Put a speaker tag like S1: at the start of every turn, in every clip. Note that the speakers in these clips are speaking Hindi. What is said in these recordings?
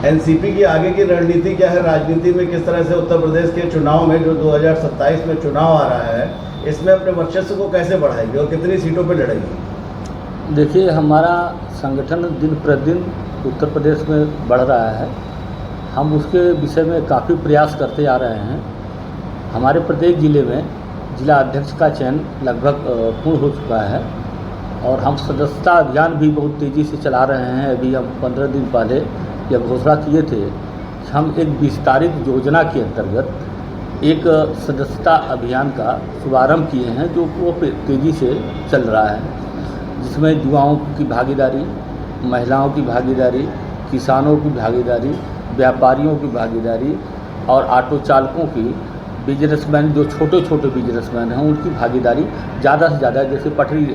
S1: एनसीपी की आगे की रणनीति क्या है, राजनीति में किस तरह से उत्तर प्रदेश के चुनाव में जो 2027 में चुनाव आ रहा है, इसमें अपने वर्चस्व को कैसे बढ़ाएगी और कितनी सीटों पर लड़ेगी?
S2: देखिए, हमारा संगठन दिन प्रतिदिन उत्तर प्रदेश में बढ़ रहा है। हम उसके विषय में काफ़ी प्रयास करते आ रहे हैं। हमारे प्रत्येक ज़िले में जिला अध्यक्ष का चयन लगभग पूर्ण हो चुका है और हम सदस्यता अभियान भी बहुत तेज़ी से चला रहे हैं। अभी हम 15 दिन पहले यह घोषणा किए थे कि हम एक विस्तारित योजना के अंतर्गत एक सदस्यता अभियान का शुभारंभ किए हैं, जो वो तेज़ी से चल रहा है, जिसमें युवाओं की भागीदारी, महिलाओं की भागीदारी, किसानों की भागीदारी, व्यापारियों की भागीदारी और ऑटो चालकों की, बिजनेसमैन जो छोटे छोटे बिजनेसमैन हैं उनकी भागीदारी ज़्यादा से ज़्यादा, जैसे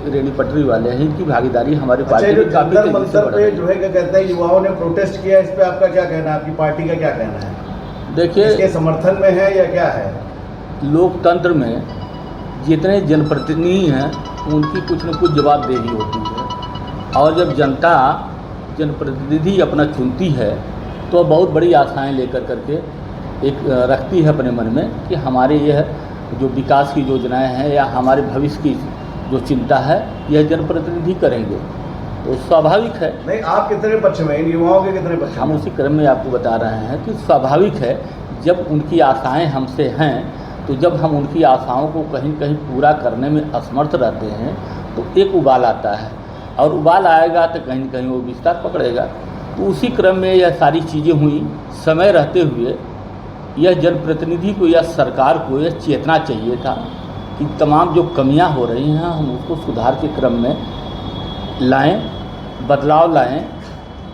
S2: रेडी पटरी वाले हैं, इनकी भागीदारी हमारे पार्टी में काफ़ी तेजी से बढ़ रही है।
S1: जो है क्या कहते हैं, युवाओं ने प्रोटेस्ट किया, इस पर आपका क्या कहना है, आपकी पार्टी का क्या कहना है?
S2: देखिए,
S1: इसके समर्थन में है या क्या है?
S2: लोकतंत्र में जितने जनप्रतिनिधि हैं उनकी कुछ न कुछ जवाबदेही होती है और जब जनता जनप्रतिनिधि अपना चुनती है तो बहुत बड़ी आशाएं लेकर करके एक रखती है अपने मन में कि हमारे यह जो विकास की योजनाएं हैं या हमारे भविष्य की जो चिंता है यह जनप्रतिनिधि करेंगे, तो स्वाभाविक है।
S1: नहीं, आप कितने पक्ष में, इन युवाओं के कितने पक्ष में?
S2: हम उसी क्रम में आपको बता रहे हैं कि स्वाभाविक है, जब उनकी आशाएं हमसे हैं तो जब हम उनकी आशाओं को कहीं कहीं पूरा करने में असमर्थ रहते हैं तो एक उबाल आता है और उबाल आएगा तो कहीं न कहीं वो विस्तार पकड़ेगा। तो उसी क्रम में यह सारी चीज़ें हुई। समय रहते हुए यह जनप्रतिनिधि को या सरकार को यह चेतना चाहिए था कि तमाम जो कमियां हो रही हैं हम उसको सुधार के क्रम में लाएं, बदलाव लाएं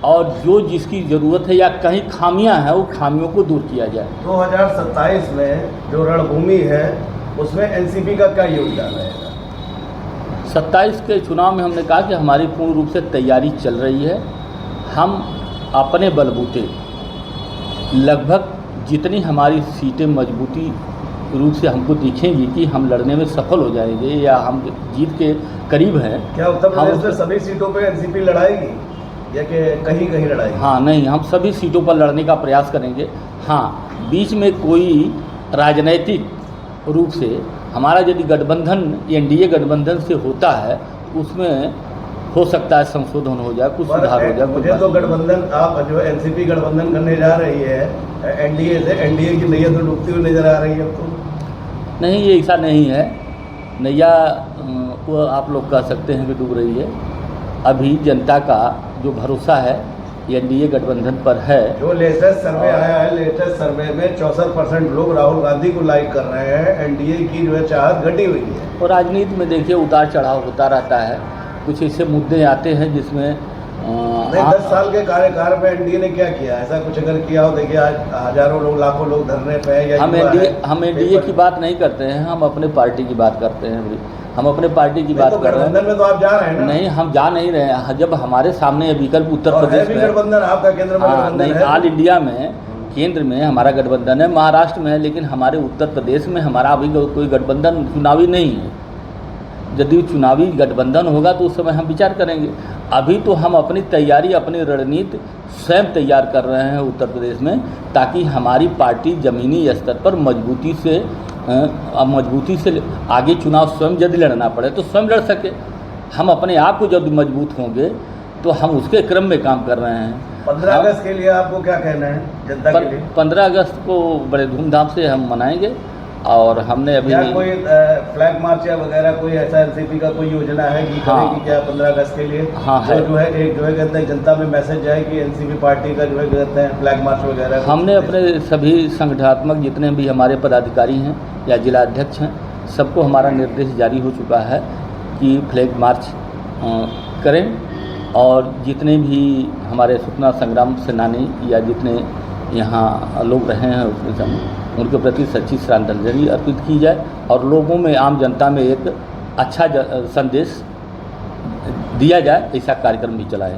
S2: और जो जिसकी ज़रूरत है या कहीं खामियां हैं वो खामियों को दूर किया जाए।
S1: 2027 में जो रणभूमि है उसमें एनसीपी का क्या योगदान रहेगा?
S2: 27 के चुनाव में हमने कहा कि हमारी पूर्ण रूप से तैयारी चल रही है। हम अपने बलबूते लगभग जितनी हमारी सीटें मजबूती रूप से हमको दिखेंगी कि हम लड़ने में सफल हो जाएंगे या हम जीत के करीब हैं।
S1: क्या उत्तर प्रदेश में सभी सीटों पे एनसीपी लड़ाएगी या कि कहीं कहीं लड़ाएगी?
S2: हाँ, नहीं, हम सभी सीटों पर लड़ने का प्रयास करेंगे। हाँ, बीच में कोई राजनैतिक रूप से हमारा यदि गठबंधन एनडीए गठबंधन से होता है उसमें हो सकता है संशोधन हो जाए, कुछ सुधार हो जाए।
S1: मुझे तो गठबंधन, आप जो एनसीपी गठबंधन करने जा रही है एनडीए से, एनडीए की नैया तो डूबती हुई नजर आ रही है। तो
S2: नहीं, ये ऐसा नहीं है। नैया को आप लोग कह सकते हैं कि डूब रही है। अभी जनता का जो भरोसा है एनडीए गठबंधन पर है।
S1: जो लेटेस्ट सर्वे आया है, लेटेस्ट सर्वे में 64% लोग राहुल गांधी को लाइक कर रहे हैं। एनडीए की जो है चाहत घटी हुई है।
S2: और राजनीति में देखिए उतार चढ़ाव होता रहता है। कुछ ऐसे मुद्दे आते हैं जिसमें
S1: 10 साल के कार्यकाल में एनडीए ने क्या किया? ऐसा कुछ अगर किया हो, देखिए आज हजारों लोग, लाखों लोग धरने पे हैं।
S2: हम एनडीए की बात नहीं करते हैं, हम अपने पार्टी की बात करते हैं। हम अपने पार्टी की बात कर रहे हैं।
S1: में तो आप जा रहे हैं ना?
S2: नहीं, हम जा नहीं रहे हैं। जब हमारे सामने ये विकल्प उत्तर प्रदेश में
S1: गठबंधन, आपका केंद्र में गठबंधन है।
S2: ऑल इंडिया में केंद्र में हमारा गठबंधन है, महाराष्ट्र में है, लेकिन हमारे उत्तर प्रदेश में हमारा अभी कोई गठबंधन चुनावी नहीं है। यदि चुनावी गठबंधन होगा तो उस समय हम विचार करेंगे। अभी तो हम अपनी तैयारी, अपनी रणनीति स्वयं तैयार कर रहे हैं उत्तर प्रदेश में, ताकि हमारी पार्टी ज़मीनी स्तर पर मजबूती से आगे चुनाव स्वयं यदि लड़ना पड़े तो स्वयं लड़ सके। हम अपने आप को जब मजबूत होंगे तो हम उसके क्रम में काम कर रहे हैं।
S1: 15 अगस्त के लिए आपको क्या कहना है जनता के लिए?
S2: 15 अगस्त को बड़े धूमधाम से हम मनाएंगे और हमने अभी
S1: कोई फ्लैग मार्च या वगैरह कोई ऐसा एनसीपी का कोई योजना है कि करेगी क्या 15 अगस्त के लिए?
S2: हाँ, है।
S1: जो है एक जो है कहते हैं जनता में मैसेज जाए कि एनसीपी पार्टी का जो है कहते हैं फ्लैग मार्च वगैरह।
S2: हमने अपने सभी संगठनात्मक जितने भी हमारे पदाधिकारी हैं या जिला अध्यक्ष हैं सबको हमारा निर्देश जारी हो चुका है कि फ्लैग मार्च करें और जितने भी हमारे स्वतंत्रता संग्राम सेनानी या जितने यहाँ लोग रहे हैं उसमें समय उनके प्रति सच्ची श्रद्धांजलि अर्पित की जाए और लोगों में, आम जनता में एक अच्छा संदेश दिया जाए, ऐसा कार्यक्रम भी चलाएं।